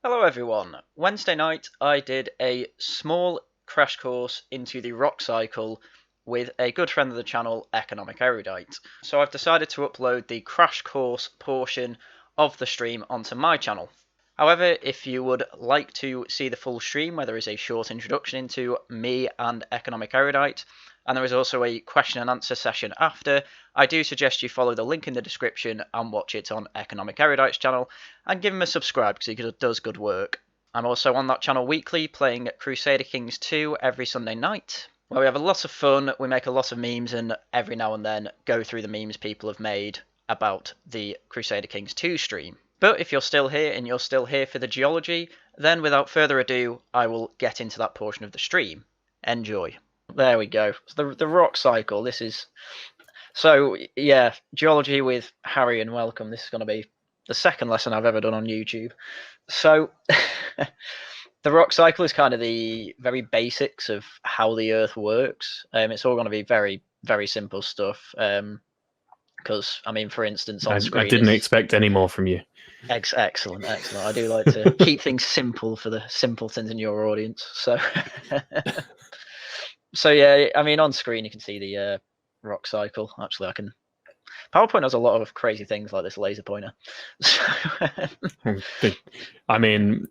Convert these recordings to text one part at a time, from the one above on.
Hello everyone. Wednesday night I did a small crash course into the rock cycle with a good friend of the channel, Economic Erudite. So I've decided to upload the crash course portion of the stream onto my channel. However, if you would like to see the full stream where there is a short introduction into me and Economic Erudite, and there is also a question and answer session after, I do suggest you follow the link in the description and watch it on Economic Erudite's channel, and give him a subscribe because he does good work. I'm also on that channel weekly playing Crusader Kings 2 every Sunday night, where we have a lot of fun, we make a lot of memes, and every now and then go through the memes people have made about the Crusader Kings 2 stream. But if you're still here and you're still here for the geology, then without further ado, I will get into that portion of the stream. Enjoy. There we go. So the rock cycle. This is so yeah. Geology with Haryan. Welcome. This is going to be the second lesson I've ever done on YouTube. So the rock cycle is kind of the very basics of how the Earth works. It's all going to be very very simple stuff. Because I mean, for instance, on screen, I didn't expect any more from you. Excellent. I do like to keep things simple for the simpletons in your audience. So. So yeah, I mean, on screen you can see the rock cycle. Actually, I can. PowerPoint has a lot of crazy things like this laser pointer. I mean,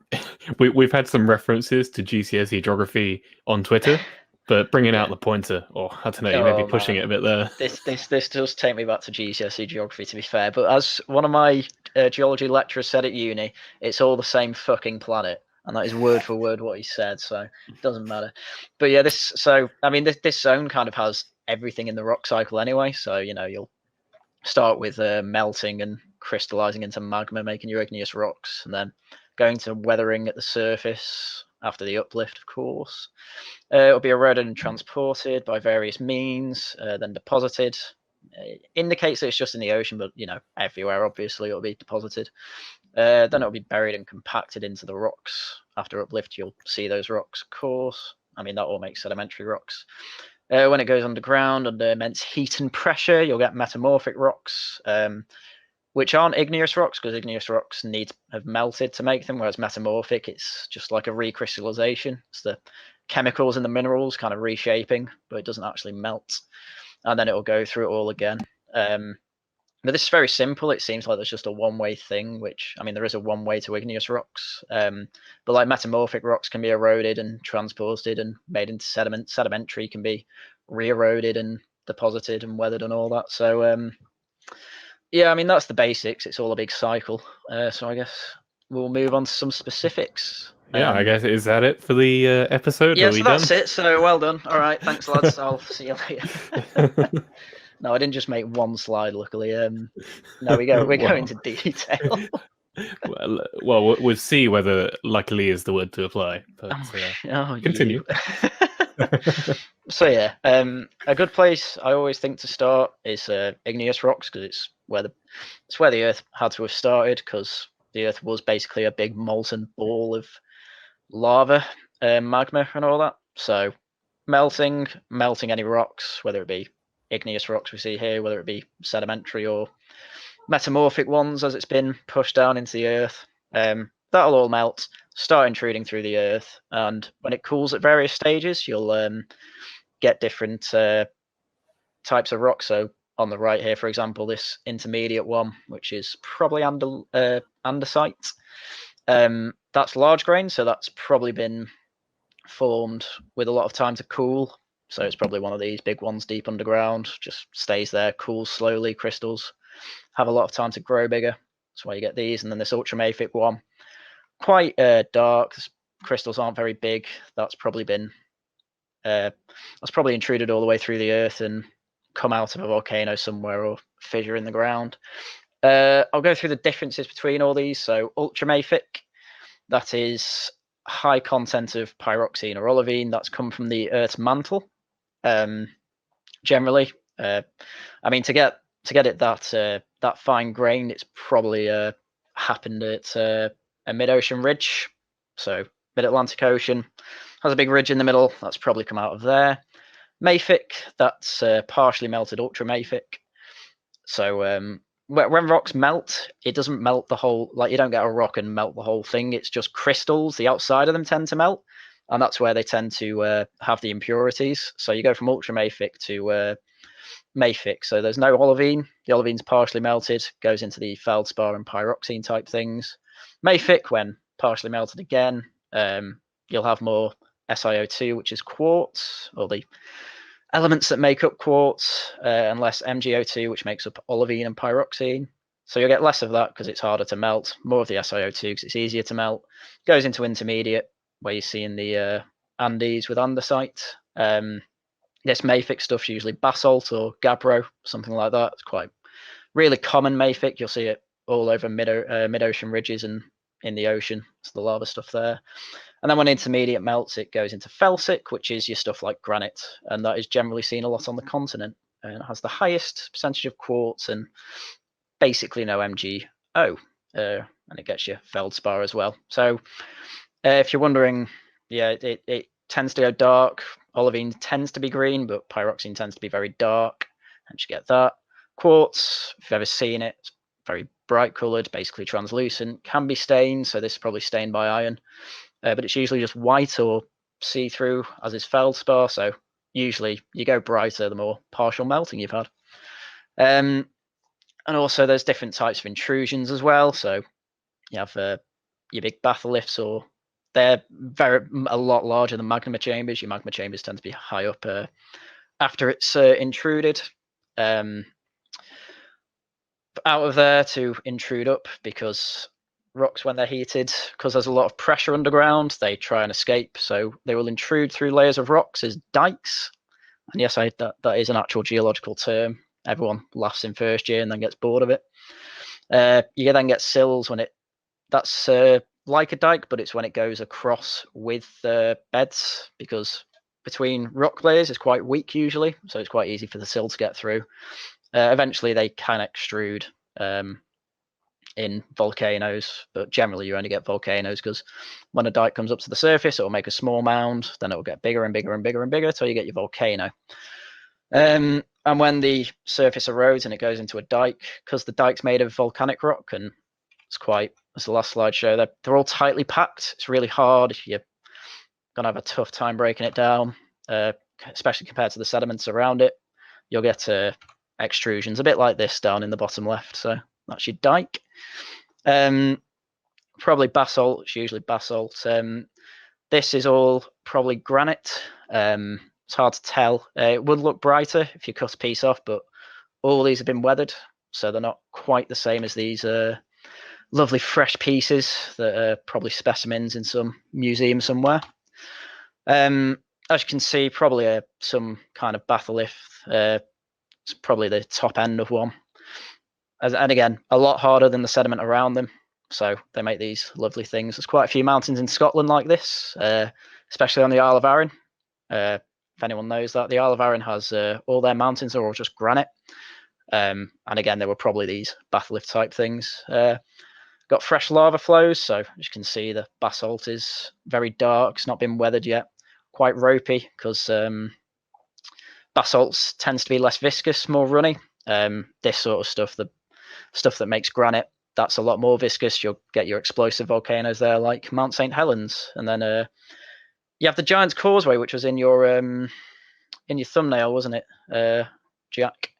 we've had some references to GCSE geography on Twitter, but bringing out the pointer, or I don't know, you may be pushing it a bit there. This does take me back to GCSE geography, to be fair. But as one of my geology lecturers said at uni, it's all the same fucking planet. And that is word for word what he said, so it doesn't matter. But yeah, this zone kind of has everything in the rock cycle anyway. So, you know, you'll start with melting and crystallizing into magma, making your igneous rocks, and then going to weathering at the surface after the uplift, of course. It'll be eroded and transported by various means, then deposited. Indicates that it's just in the ocean, but, you know, everywhere, obviously, it'll be deposited. Then it'll be buried and compacted into the rocks. After uplift, you'll see those rocks, of course. I mean, that all makes sedimentary rocks. When it goes underground, under immense heat and pressure, you'll get metamorphic rocks, which aren't igneous rocks, because igneous rocks need to have melted to make them, whereas metamorphic, it's just like a recrystallization. It's the chemicals in the minerals kind of reshaping, but it doesn't actually melt. And then it'll go through it all again. But this is very simple. It seems like there's just a one-way thing, which, I mean, there is a one-way to igneous rocks. But like metamorphic rocks can be eroded and transported and made into sediment. Sedimentary can be re-eroded and deposited and weathered and all that. So, yeah, I mean, that's the basics. It's all a big cycle. So I guess we'll move on to some specifics. Yeah, I guess, is that it for the episode? Yeah, so that's it. So well done. All right, thanks, lads. I'll see you later. No, I didn't just make one slide, luckily. No, we go into detail. well, we'll see whether luckily is the word to apply. But continue. So yeah, a good place I always think to start is igneous rocks, because it's where the Earth had to have started, because the Earth was basically a big molten ball of lava, magma, and all that. So melting any rocks, whether it be igneous rocks we see here, whether it be sedimentary or metamorphic ones as it's been pushed down into the Earth, that'll all melt, start intruding through the Earth, and when it cools at various stages, you'll get different types of rocks. So on the right here, for example, this intermediate one, which is probably andesite, that's large grain, so that's probably been formed with a lot of time to cool. So it's probably one of these big ones deep underground, just stays there, cools slowly. Crystals have a lot of time to grow bigger. That's why you get these. And then this ultramafic one, quite dark. Crystals aren't very big. That's probably intruded all the way through the Earth and come out of a volcano somewhere or fissure in the ground. I'll go through the differences between all these. So ultramafic, that is high content of pyroxene or olivine that's come from the Earth's mantle. Generally, I mean, to get it that fine grained, it's probably happened at a mid-ocean ridge. So mid-Atlantic Ocean has a big ridge in the middle. That's probably come out of there. Mafic, that's partially melted ultramafic. So when rocks melt, it doesn't melt the whole, like you don't get a rock and melt the whole thing. It's just crystals. The outside of them tend to melt, and that's where they tend to have the impurities. So you go from ultramafic to mafic. So there's no olivine. The olivine's partially melted, goes into the feldspar and pyroxene type things. Mafic, when partially melted again, you'll have more SiO2, which is quartz, or the elements that make up quartz, and less MgO2, which makes up olivine and pyroxene. So you'll get less of that because it's harder to melt, more of the SiO2 because it's easier to melt. Goes into intermediate, where you see in the Andes with andesite. This mafic stuff's usually basalt or gabbro, something like that. It's quite really common mafic. You'll see it all over mid-ocean ridges and in the ocean. It's the lava stuff there. And then when intermediate melts, it goes into felsic, which is your stuff like granite. And that is generally seen a lot on the continent. And it has the highest percentage of quartz and basically no MgO. And it gets you feldspar as well. So if you're wondering, yeah, it tends to go dark. Olivine tends to be green, but pyroxene tends to be very dark. And you get that. Quartz, if you've ever seen it, it's very bright coloured, basically translucent, can be stained. So this is probably stained by iron. But it's usually just white or see-through, as is feldspar. So usually you go brighter the more partial melting you've had. And also there's different types of intrusions as well. So you have your big batholiths, or they're a lot larger than magma chambers. Your magma chambers tend to be high up after it's intruded. Out of there to intrude up, because rocks, when they're heated, because there's a lot of pressure underground, they try and escape. So they will intrude through layers of rocks as dikes. And yes, that is an actual geological term. Everyone laughs in first year and then gets bored of it. You then get sills when that's like a dike, but it's when it goes across with beds, because between rock layers is quite weak usually, so it's quite easy for the sill to get through. Eventually they can extrude in volcanoes, but generally you only get volcanoes because when a dike comes up to the surface, it will make a small mound, then it will get bigger and bigger and bigger and bigger until you get your volcano. And when the surface erodes and it goes into a dike, because the dike's made of volcanic rock, and it's quite, as the last slide showed, they're all tightly packed. It's really hard. You're going to have a tough time breaking it down, especially compared to the sediments around it. You'll get extrusions, a bit like this down in the bottom left. So that's your dike. Probably basalt. It's usually basalt. This is all probably granite. It's hard to tell. It would look brighter if you cut a piece off, but all these have been weathered, so they're not quite the same as these lovely fresh pieces that are probably specimens in some museum somewhere. As you can see, probably some kind of batholith. It's probably the top end of one. And again, a lot harder than the sediment around them. So they make these lovely things. There's quite a few mountains in Scotland like this, especially on the Isle of Arran. If anyone knows that, the Isle of Arran has all their mountains are all just granite. And again, there were probably these batholith type things. Got fresh lava flows, so as you can see, the basalt is very dark. It's not been weathered yet. Quite ropey, because basalt tends to be less viscous, more runny. This sort of stuff, the stuff that makes granite, that's a lot more viscous. You'll get your explosive volcanoes there, like Mount St. Helens. And then you have the Giant's Causeway, which was in your thumbnail, wasn't it, Jack?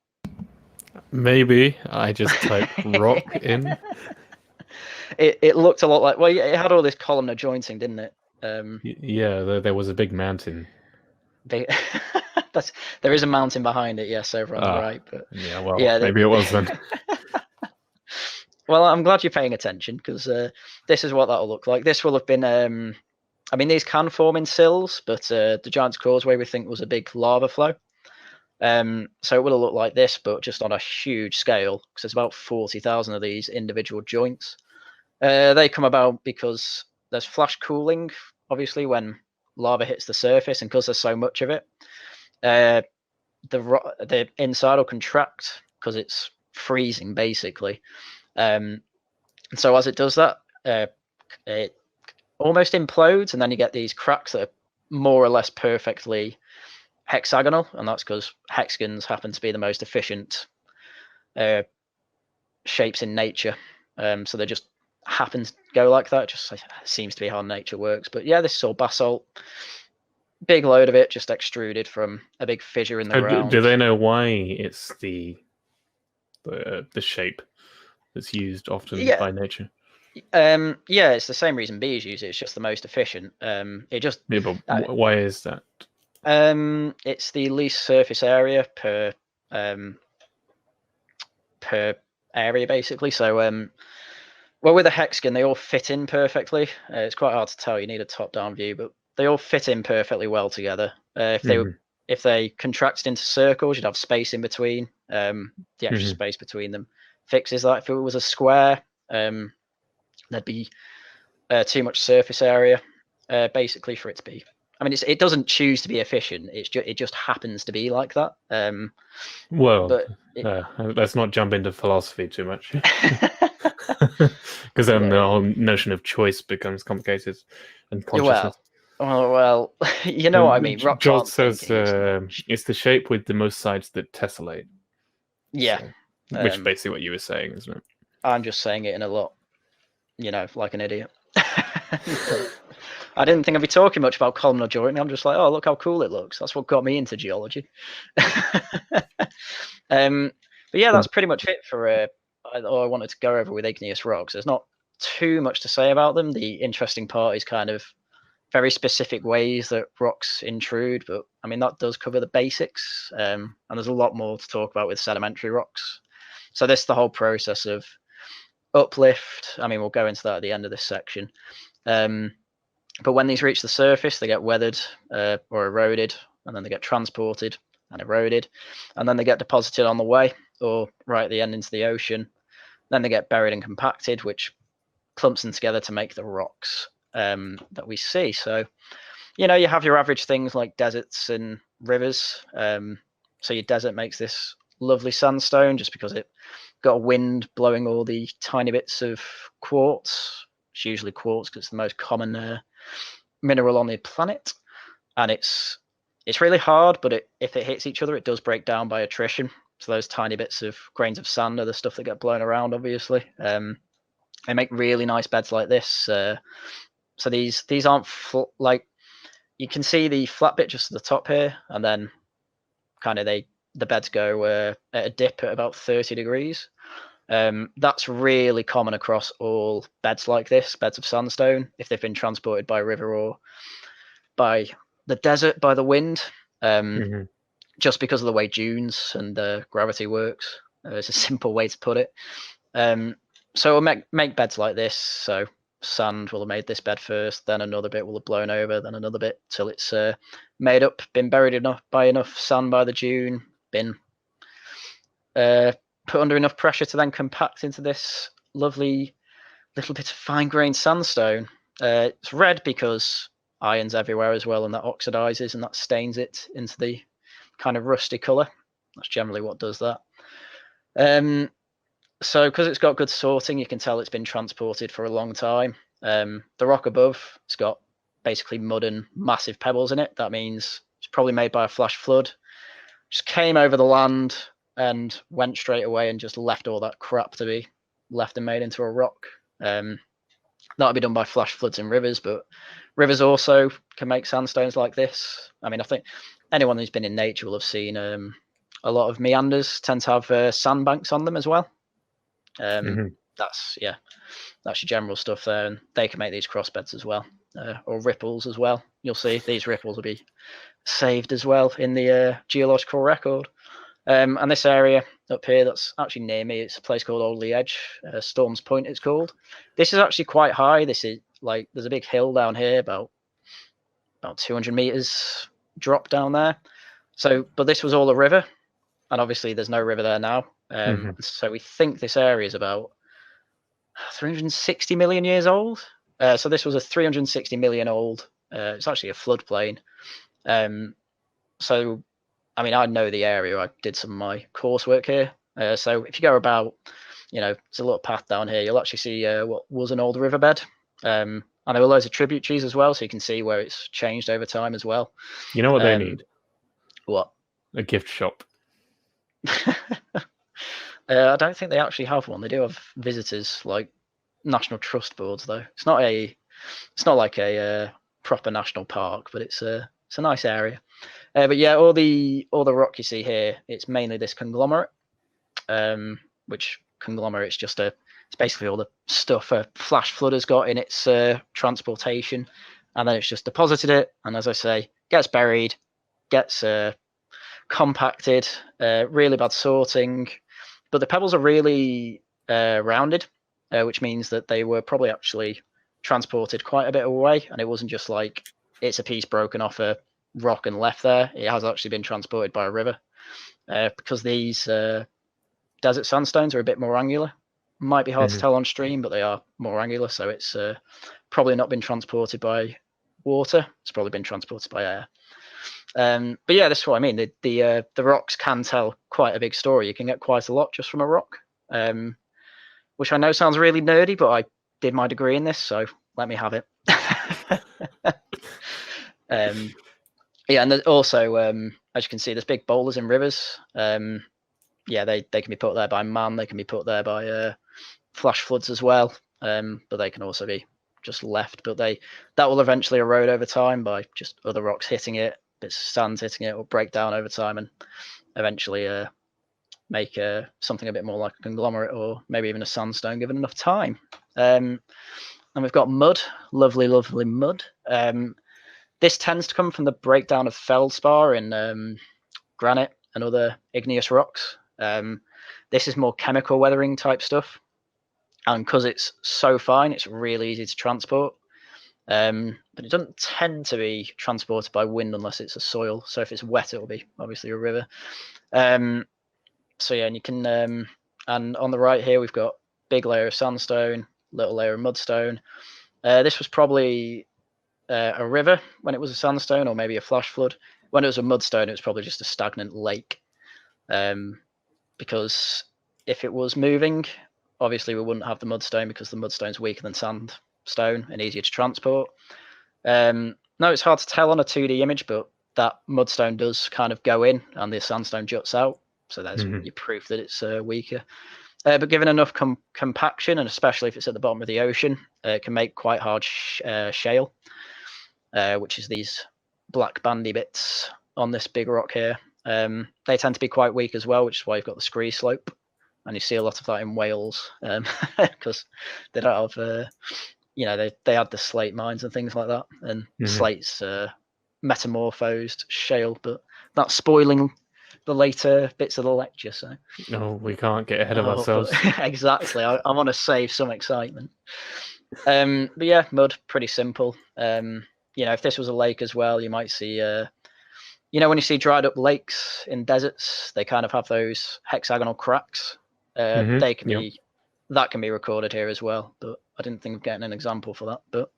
Maybe I just typed rock in. It looked a lot like, well, it had all this columnar jointing, didn't it? Yeah, there was a big mountain. There is a mountain behind it, yes, over on the right. But yeah, well, yeah, maybe it was then. Well, I'm glad you're paying attention, because this is what that'll look like. This will have been, I mean, these can form in sills, but the Giant's Causeway, we think, was a big lava flow. So it will look like this, but just on a huge scale, because there's about 40,000 of these individual joints. They come about because there's flash cooling, obviously, when lava hits the surface, and because there's so much of it, the inside will contract because it's freezing, basically. And so as it does that, it almost implodes, and then you get these cracks that are more or less perfectly hexagonal, and that's because hexagons happen to be the most efficient shapes in nature. So they just happen to go like that. It just seems to be how nature works. But yeah, this is all basalt. Big load of it just extruded from a big fissure in the ground. Do they know why it's the shape that's used often by nature? Yeah, it's the same reason bees use it. It's just the most efficient. It just but why is that? It's the least surface area per area, basically. So well, with a hexagon, they all fit in perfectly. It's quite hard to tell. You need a top-down view, but they all fit in perfectly well together. If they contracted into circles, you'd have space in between. The extra space between them fixes that. If it was a square, there'd be too much surface area, basically, for it to be. I mean, it doesn't choose to be efficient. It just happens to be like that. Let's not jump into philosophy too much, because then the whole notion of choice becomes complicated and consciousness. Well, you know what I mean. Joel says it's the shape with the most sides that tessellate. Yeah, so, which is basically what you were saying, isn't it? I'm just saying it in a lot, like an idiot. I didn't think I'd be talking much about columnar jointing. I'm just like, oh, look how cool it looks. That's what got me into geology. But yeah, that's pretty much it for all I wanted to go over with igneous rocks. There's not too much to say about them. The interesting part is kind of very specific ways that rocks intrude, but I mean, that does cover the basics. And there's a lot more to talk about with sedimentary rocks. So this is the whole process of uplift. I mean, we'll go into that at the end of this section. But when these reach the surface, they get weathered or eroded, and then they get transported and eroded, and then they get deposited on the way or right at the end into the ocean. Then they get buried and compacted, which clumps them together to make the rocks that we see. So, you have your average things like deserts and rivers. So your desert makes this lovely sandstone just because it got a wind blowing all the tiny bits of quartz. It's usually quartz because it's the most common mineral on the planet, and it's really hard, but if it hits each other, it does break down by attrition. So those tiny bits of grains of sand are the stuff that get blown around, obviously. They make really nice beds like this. So these aren't like, you can see the flat bit just at the top here, and then kind of the beds go at a dip at about 30 degrees. That's really common across all beds like this, beds of sandstone, if they've been transported by river or by the desert, by the wind, just because of the way dunes and gravity works. It's a simple way to put it. So we'll make beds like this. So sand will have made this bed first, then another bit will have blown over, then another bit, till it's made up, been buried by enough sand by the dune, been put under enough pressure to then compact into this lovely little bit of fine-grained sandstone. It's red because iron's everywhere as well, and that oxidizes and that stains it into the kind of rusty color. That's generally what does that. So because it's got good sorting, you can tell it's been transported for a long time. The rock above, it's got basically mud and massive pebbles in it. That means it's probably made by a flash flood. Just came over the land and went straight away and just left all that crap to be left and made into a rock. That'll be done by flash floods in rivers, but rivers also can make sandstones like this. I mean, I think anyone who's been in nature will have seen a lot of meanders tend to have sandbanks on them as well. That's your general stuff there, and they can make these crossbeds as well, or ripples as well. You'll see these ripples will be saved as well in the geological record. And this area up here that's actually near me, it's a place called Oldley Edge, Storms Point it's called. This is actually quite high. This is like, there's a big hill down here, about 200 meters drop down there. So, but this was all a river, and obviously there's no river there now. So we think this area is about 360 million years old. So this was a 360 million old, it's actually a floodplain. So I mean, I know the area. I did some of my coursework here. So if you go about, it's a little path down here, you'll actually see what was an old riverbed. And there were loads of tributaries as well, so you can see where it's changed over time as well. You know what they need? What? A gift shop. I don't think they actually have one. They do have visitors, like National Trust boards, though. It's not like a proper national park, but it's a nice area. But yeah, all the rock you see here, it's mainly this conglomerate. Which conglomerate's it's basically all the stuff a flash flood has got in its transportation, and then it's just deposited it, and as I say, gets buried, gets compacted, really bad sorting, but the pebbles are really rounded, which means that they were probably actually transported quite a bit away, and it wasn't just like it's a piece broken off a rock and left there. It has actually been transported by a river, because these desert sandstones are a bit more angular. Might be hard to tell on stream, but they are more angular, so it's probably not been transported by water. It's probably been transported by air. But yeah, that's what I mean. The rocks can tell quite a big story. You can get quite a lot just from a rock, which I know sounds really nerdy, but I did my degree in this, so let me have it. Yeah, and also, as you can see, there's big boulders in rivers. Yeah, they can be put there by man. They can be put there by flash floods as well. But they can also be just left. But that will eventually erode over time by just other rocks hitting it, bits of sand hitting it, or break down over time, and eventually make something a bit more like a conglomerate, or maybe even a sandstone, given enough time. And we've got mud, lovely, lovely mud. This tends to come from the breakdown of feldspar in granite and other igneous rocks. This is more chemical weathering type stuff, and because it's so fine, it's really easy to transport. But it doesn't tend to be transported by wind unless it's a soil. So if it's wet, it will be obviously a river. So yeah, and you can, and on the right here, we've got big layer of sandstone, little layer of mudstone. This was probably a river when it was a sandstone, or maybe a flash flood. When it was a mudstone, it was probably just a stagnant lake. Because if it was moving, obviously we wouldn't have the mudstone, because the mudstone's weaker than sandstone and easier to transport. No, it's hard to tell on a 2D image, but that mudstone does kind of go in and the sandstone juts out. So there's your proof that it's weaker. But given enough compaction, and especially if it's at the bottom of the ocean, it can make quite hard shale, which is these black bandy bits on this big rock here. They tend to be quite weak as well, which is why you've got the scree slope, and you see a lot of that in Wales, because they don't have, they had the slate mines and things like that, and slate's metamorphosed shale, but that's spoiling the later bits of the lecture. So no, we can't get ahead of ourselves. Exactly, I want to save some excitement. But yeah, mud, pretty simple. If this was a lake as well, you might see. When you see dried up lakes in deserts, they kind of have those hexagonal cracks. They can be, that can be recorded here as well, but I didn't think of getting an example for that. But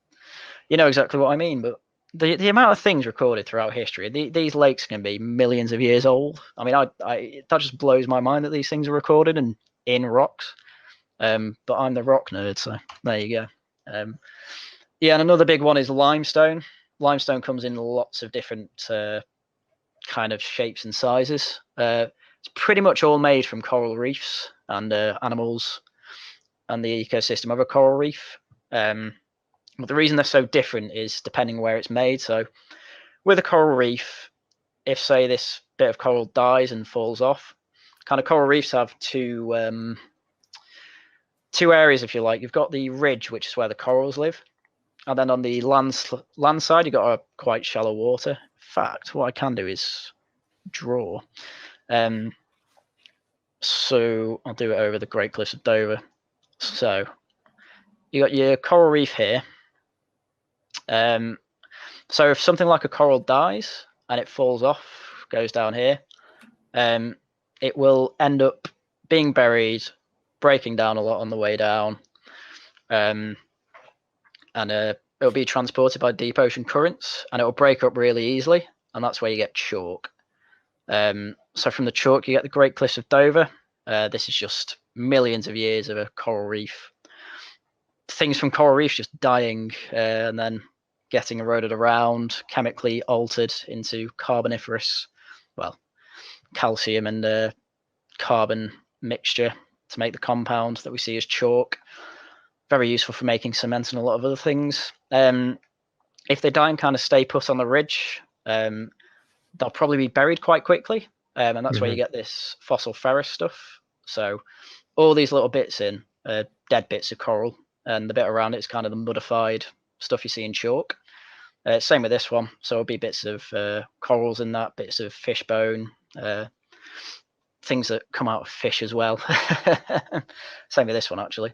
you know exactly what I mean. But the amount of things recorded throughout history, these lakes can be millions of years old. I mean, that just blows my mind that these things are recorded and in rocks. But I'm the rock nerd, so there you go. Yeah, and another big one is limestone. Limestone comes in lots of different kind of shapes and sizes. It's pretty much all made from coral reefs and animals and the ecosystem of a coral reef. But the reason they're so different is depending where it's made. So with a coral reef, if say this bit of coral dies and falls off, kind of coral reefs have two areas, if you like. You've got the ridge, which is where the corals live, and then on the land side, you've got a quite shallow water. In fact, what I can do is draw. So I'll do it over the Great Cliffs of Dover. So you got your coral reef here. So if something like a coral dies and it falls off, goes down here, it will end up being buried, breaking down a lot on the way down, and it'll be transported by deep ocean currents, and it will break up really easily, and that's where you get chalk. So from the chalk, you get the Great Cliffs of Dover. This is just millions of years of a coral reef. Things from coral reefs just dying and then getting eroded around, chemically altered into carboniferous, calcium and carbon mixture, to make the compound that we see as chalk. Very useful for making cement and a lot of other things. If they die and kind of stay put on the ridge, they'll probably be buried quite quickly, and that's where you get this fossil ferrous stuff. So all these little bits in dead bits of coral, and the bit around it is kind of the modified stuff you see in chalk. Same with this one. So it'll be bits of corals in that, bits of fish bone, things that come out of fish as well. Same with this one, actually.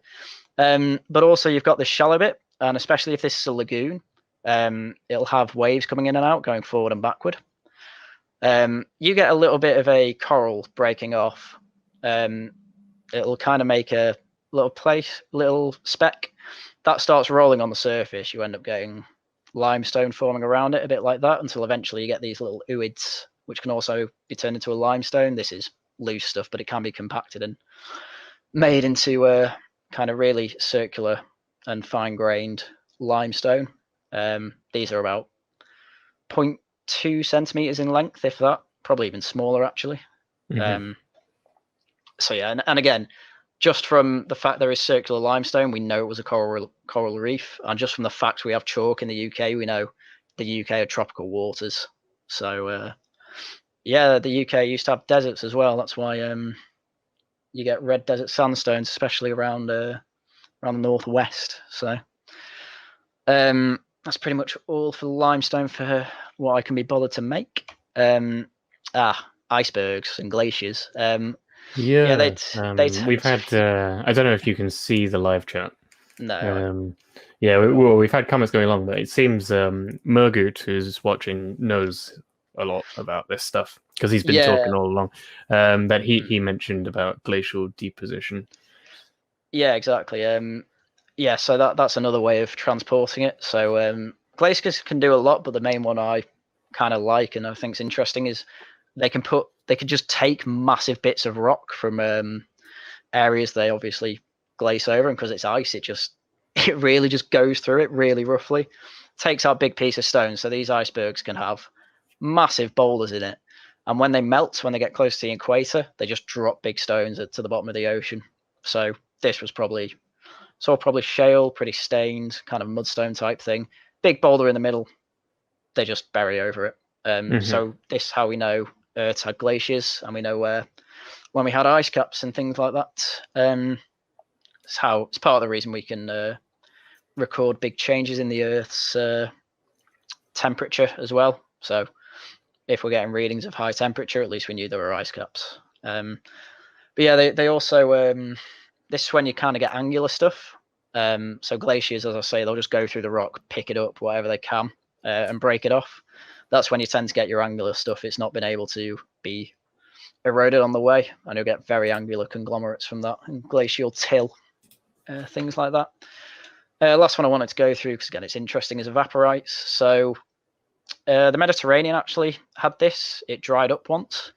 But also you've got this shallow bit, and especially if this is a lagoon, it'll have waves coming in and out, going forward and backward. You get a little bit of a coral breaking off. It'll kind of make a little speck that starts rolling on the surface. You end up getting limestone forming around it, a bit like that, until eventually you get these little ooids, which can also be turned into a limestone. This is loose stuff, but it can be compacted and made into a kind of really circular and fine-grained limestone. These are about 0.2 centimeters in length, if that, probably even smaller actually. So yeah, and again, just from the fact there is circular limestone, we know it was a coral reef, and just from the fact we have chalk in the UK, we know the UK are tropical waters. So yeah, the UK used to have deserts as well. That's why you get red desert sandstones, especially around the northwest. So that's pretty much all for limestone for what I can be bothered to make. Icebergs and glaciers. We've had. I don't know if you can see the live chat. No. We've had comments going along, but it seems Murgut, who's watching, knows a lot about this stuff because he's been talking all along. That he mentioned about glacial deposition. Yeah, exactly. So that's another way of transporting it. So glaciers can do a lot, but the main one I kind of like and I think is interesting is they can just take massive bits of rock from areas they obviously glaze over, and because it's ice, it really just goes through it really roughly, takes out big piece of stone. So these icebergs can have massive boulders in it, and when they melt, when they get close to the equator, they just drop big stones to the bottom of the ocean. So this was probably shale, pretty stained, kind of mudstone type thing. Big boulder in the middle, they just bury over it. So this is how we know Earth had glaciers, and we know when we had ice caps and things like that. It's part of the reason we can record big changes in the Earth's temperature as well. So if we're getting readings of high temperature, at least we knew there were ice caps. But yeah, they also this is when you kind of get angular stuff. So glaciers, as I say, they'll just go through the rock, pick it up, whatever they can, and break it off. That's when you tend to get your angular stuff. It's not been able to be eroded on the way, and you'll get very angular conglomerates from that, and glacial till, things like that. Last one I wanted to go through, because again it's interesting, is evaporites. So the Mediterranean actually had this. It dried up once.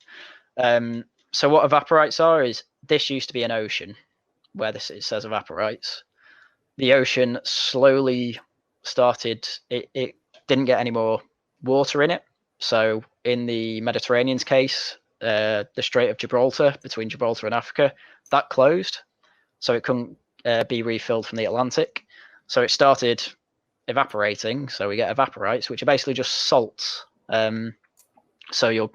So what evaporites are is, this used to be an ocean where it says evaporites. The ocean slowly started, it didn't get any more water in it. So in the Mediterranean's case, the Strait of Gibraltar, between Gibraltar and Africa, that closed. So it couldn't be refilled from the Atlantic. So it started evaporating. So we get evaporites, which are basically just salts. So you'll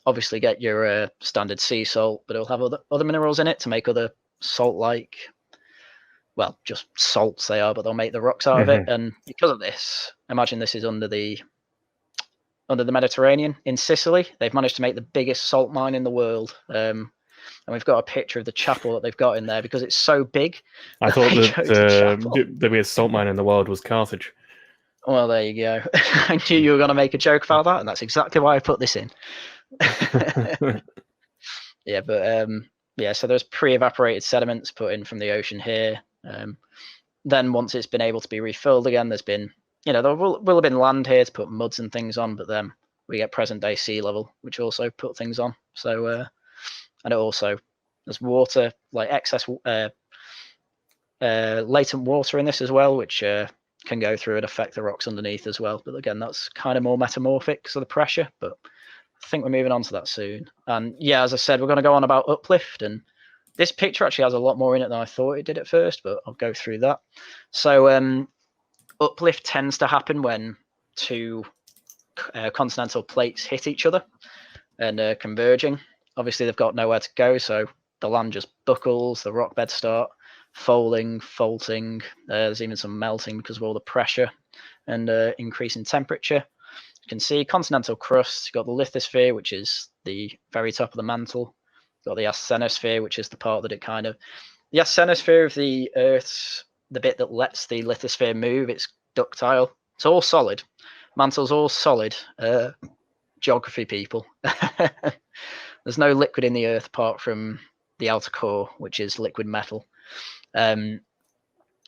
obviously get your standard sea salt, but it'll have other minerals in it to make other salt-like, well, just salts they are, but they'll make the rocks out of it. And because of this, imagine this is under the Mediterranean in Sicily. They've managed to make the biggest salt mine in the world. And we've got a picture of the chapel that they've got in there because it's so big. I thought that the biggest salt mine in the world was Carthage. Well, there you go. I knew you were going to make a joke about that, and that's exactly why I put this in. So there's pre-evaporated sediments put in from the ocean here. Then once it's been able to be refilled again, there's been, there will have been land here to put muds and things on, but then we get present day sea level, which also put things on. So, and it also, there's water, like excess latent water in this as well, which can go through and affect the rocks underneath as well. But again, that's kind of more metamorphic because of the pressure, but I think we're moving on to that soon. And yeah, as I said, we're going to go on about Uplift and This picture actually has a lot more in it than I thought it did at first, but I'll go through that. So uplift tends to happen when two continental plates hit each other and converging. Obviously, they've got nowhere to go, so the land just buckles, the rock beds start folding, faulting. There's even some melting because of all the pressure and increase in temperature. You can see continental crust. You've got the lithosphere, which is the very top of the mantle. You've got the asthenosphere, which is the part that it kind of... The asthenosphere of the Earth's the bit that lets the lithosphere move. It's ductile. It's all solid. Mantle's all solid. Geography people. There's no liquid in the Earth apart from the outer core, which is liquid metal.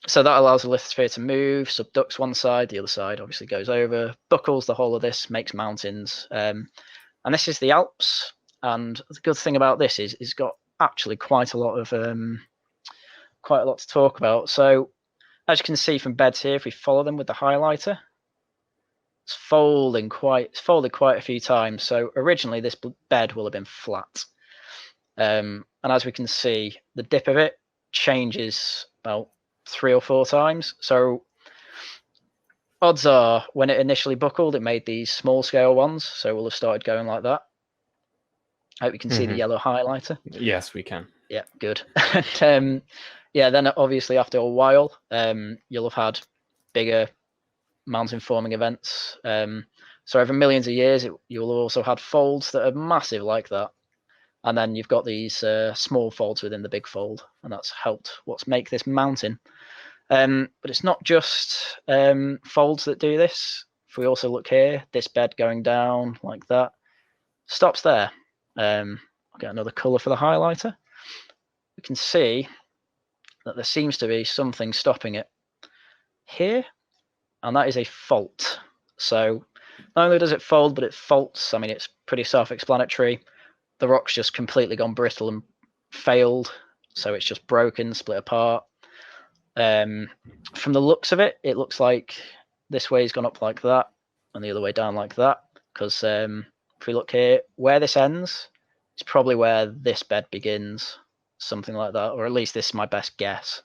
So that allows the lithosphere to move, subducts one side, the other side obviously goes over, buckles the whole of this, makes mountains. And this is the Alps. And the good thing about this is it's got actually quite a lot to talk about. So as you can see from beds here, if we follow them with the highlighter, it's folded quite a few times. So originally this bed will have been flat. And as we can see, the dip of it changes about 3 or 4 times. So odds are when it initially buckled, it made these small scale ones. So it will have started going like that. I hope you can see the yellow highlighter. Yes, we can. Yeah, good. And, yeah, then obviously after a while, you'll have had bigger mountain forming events. So over millions of years, you'll have also had folds that are massive like that. And then you've got these small folds within the big fold, and that's helped what's make this mountain. But it's not just folds that do this. If we also look here, this bed going down like that, stops there. I'll get another color for the highlighter. We can see that there seems to be something stopping it here, and that is a fault. So not only does it fold, but it faults. I mean, it's pretty self-explanatory. The rock's just completely gone brittle and failed, so it's just broken, split apart. From the looks of it, it looks like this way's gone up like that, and the other way down like that. Because if we look here, where this ends, it's probably where this bed begins, something like that, or at least this is my best guess.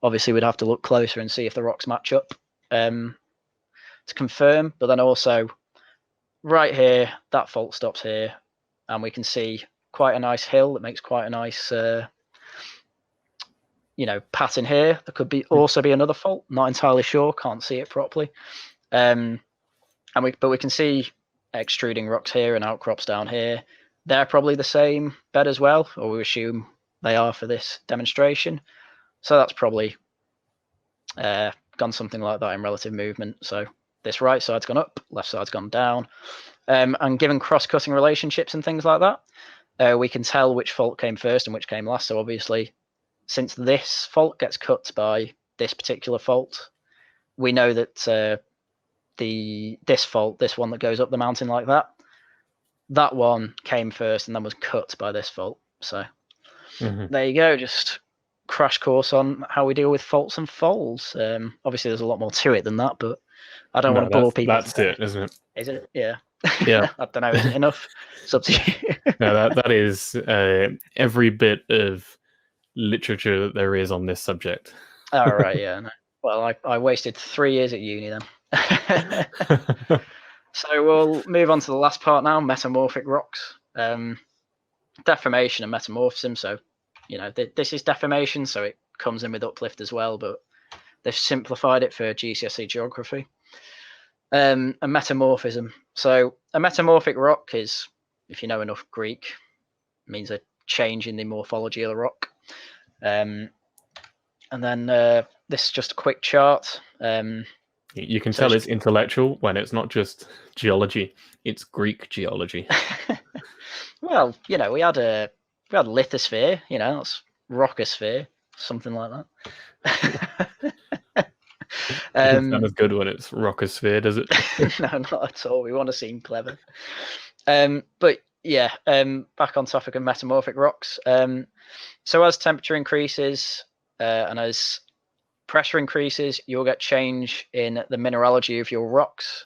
Obviously, we'd have to look closer and see if the rocks match up to confirm. But then also, right here, that fault stops here. And we can see quite a nice hill that makes quite a nice, pattern here. There could also be another fault. Not entirely sure. Can't see it properly. But we can see extruding rocks here and outcrops down here. They're probably the same bed as well, or we assume they are for this demonstration. So that's probably gone something like that in relative movement. So this right side's gone up, left side's gone down. And given cross-cutting relationships and things like that, we can tell which fault came first and which came last. So obviously, since this fault gets cut by this particular fault, we know that this fault, this one that goes up the mountain like that one came first and then was cut by this fault. So there you go, just crash course on how we deal with faults and folds. Obviously, there's a lot more to it than that, but I don't want to bore people. That's it, isn't it? Is it? Yeah. Yeah. I don't know. Is it enough? It's up to you. No, that is every bit of literature that there is on this subject. Oh, right. Yeah. No. Well, I wasted 3 years at uni then. So we'll move on to the last part now, metamorphic rocks. Deformation and metamorphism. So, this is deformation, so it comes in with uplift as well, but they've simplified it for GCSE geography. A metamorphism. So a metamorphic rock is, if you know enough Greek, means a change in the morphology of the rock. And then this is just a quick chart. You can tell it's intellectual when it's not just geology; it's Greek geology. Well, we had lithosphere. That's rockosphere, something like that. It doesn't sound as good when it's rockosphere, does it? No, not at all. We want to seem clever. But yeah, back on topic of metamorphic rocks. So as temperature increases and as pressure increases, you'll get change in the mineralogy of your rocks.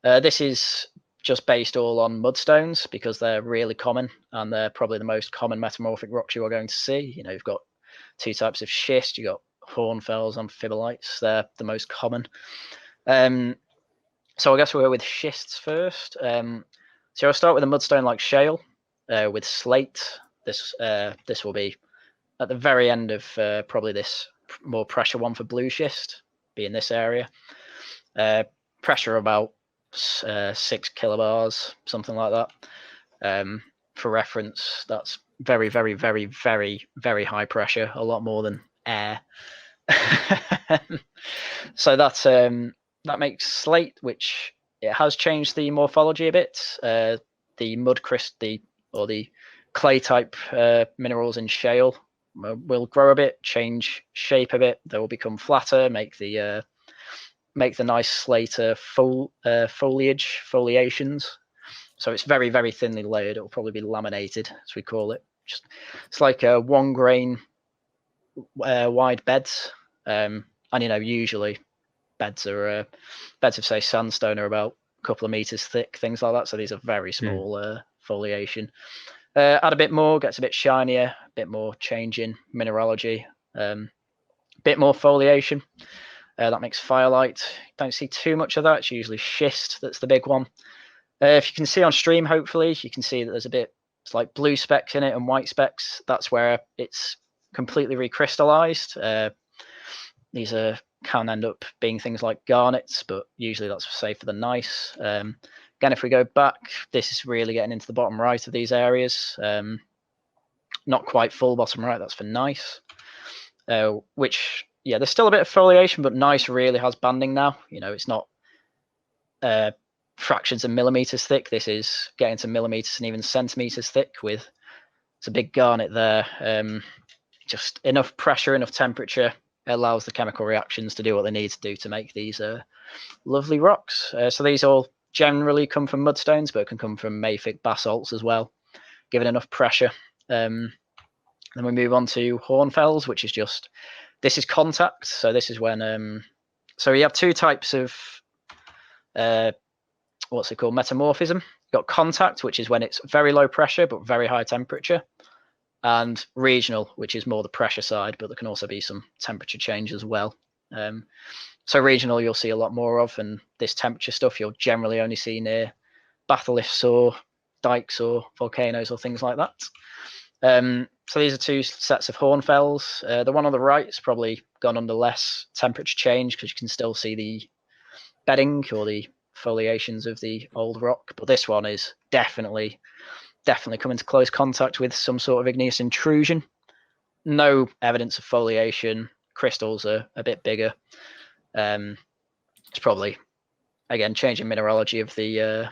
This is just based all on mudstones because they're really common and they're probably the most common metamorphic rocks you are going to see. You know, you've got two types of schist. You've got hornfells, amphibolites. They're the most common. So I guess we'll go with schists first. So I'll start with a mudstone like shale with slate. This will be at the very end of probably this more pressure one for blue schist, be in this area. Pressure about 6 kilobars, something like that. For reference, that's very, very, very, very, very high pressure, a lot more than air. So that's that makes slate, which it has changed the morphology a bit. The mud or the clay type minerals in shale will grow a bit, change shape a bit. They will become flatter, make the nice slater foliations. So it's very, very thinly layered. It will probably be laminated, as we call it. It's like a 1 grain wide beds. And usually beds of say sandstone are about a couple of meters thick, things like that. So these are very small foliation. Add a bit more, gets a bit shinier, a bit more change in mineralogy, bit more foliation. That makes firelight. Don't see too much of that. It's usually schist that's the big one. If you can see on stream, hopefully you can see that there's it's like blue specks in it and white specks. That's where it's completely recrystallized. These can end up being things like garnets, but usually that's safer than nice. Again, if we go back, this is really getting into the bottom right of these areas. Not quite full bottom right, that's for nice. Which, yeah, there's still a bit of foliation, but nice really has banding now. You know, it's not fractions of millimeters thick. This is getting to millimeters and even centimeters thick with it's a big garnet there. Just enough pressure, enough temperature allows the chemical reactions to do what they need to do to make these lovely rocks. So these all generally come from mudstones, but can come from mafic basalts as well, given enough pressure. Then we move on to hornfells, which is this is contact. So this is when so we have two types of what's it called, metamorphism. You've got contact, which is when it's very low pressure but very high temperature, and regional, which is more the pressure side, but there can also be some temperature change as well. So regional you'll see a lot more of, and this temperature stuff you'll generally only see near batholiths or dikes or volcanoes or things like that. So these are two sets of hornfells. The one on the right is probably gone under less temperature change because you can still see the bedding or the foliations of the old rock, but this one is definitely come into close contact with some sort of igneous intrusion. No evidence of foliation. Crystals are a bit bigger. It's probably again changing mineralogy of the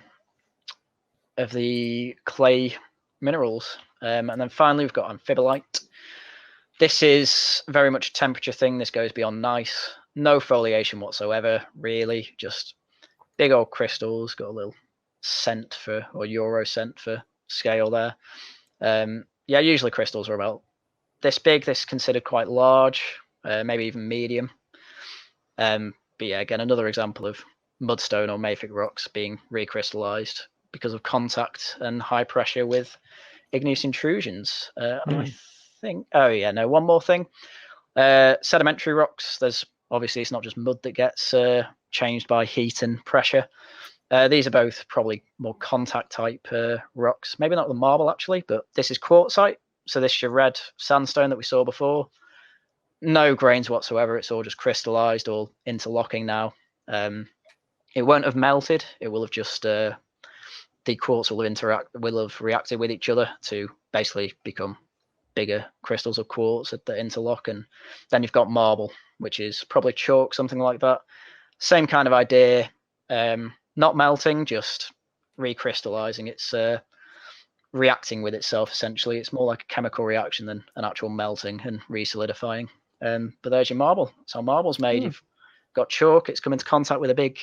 clay minerals. And then finally we've got Amphibolite. This is very much a temperature thing. This goes beyond nice. No foliation whatsoever, really. Just big old crystals. Got a little cent or euro cent for scale there. Yeah, usually crystals are about this big. This is considered quite large, maybe even medium. But yeah, again, another example of mudstone or mafic rocks being recrystallized because of contact and high pressure with igneous intrusions. I think, one more thing. Sedimentary rocks, there's obviously it's not just mud that gets changed by heat and pressure. These are both probably more contact type rocks. Maybe not the marble actually, but this is quartzite. So this is your red sandstone that we saw before. No grains whatsoever. It's all just crystallized, all interlocking now. It won't have melted. It will have just the quartz will have reacted with each other to basically become bigger crystals of quartz that interlock. And then you've got marble, which is probably chalk, something like that. Same kind of idea. Not melting, just recrystallizing. It's reacting with itself essentially. It's more like a chemical reaction than an actual melting and re-solidifying. But there's your marble. That's how marble's made. You've got chalk. It's come into contact with a big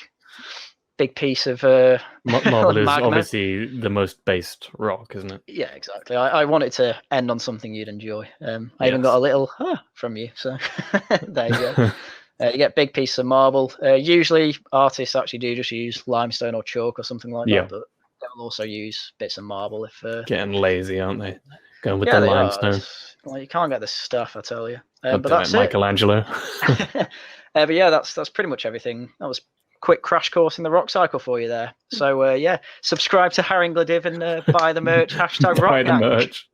piece of marble is magma. Obviously the most based rock, isn't it? Yeah, exactly. I wanted to end on something you'd enjoy. I even got a little from you, so there you go. You get big pieces of marble. Usually artists actually do just use limestone or chalk or something like that, but they'll also use bits of marble if. Getting lazy, aren't they? Going with Yeah, the they are. limestone. Well, you can't get this stuff, I tell you. God But damn that's it, Michelangelo. But yeah, that's pretty much everything. That was a quick crash course in the rock cycle for you there. So yeah, subscribe to Haryan Gláeddyv and buy the merch. # Buy the RockGang. merch.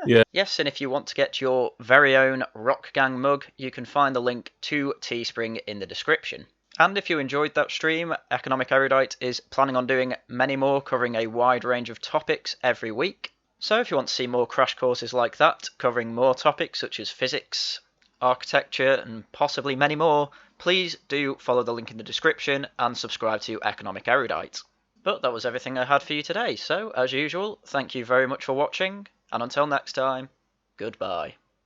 Yeah. Yes, and if you want to get your very own Rock Gang mug, you can find the link to Teespring in the description. And if you enjoyed that stream, Economic Erudite is planning on doing many more, covering a wide range of topics every week. So if you want to see more crash courses like that, covering more topics such as physics, architecture, and possibly many more, please do follow the link in the description and subscribe to Economic Erudite. But that was everything I had for you today, so as usual, thank you very much for watching, and until next time, goodbye.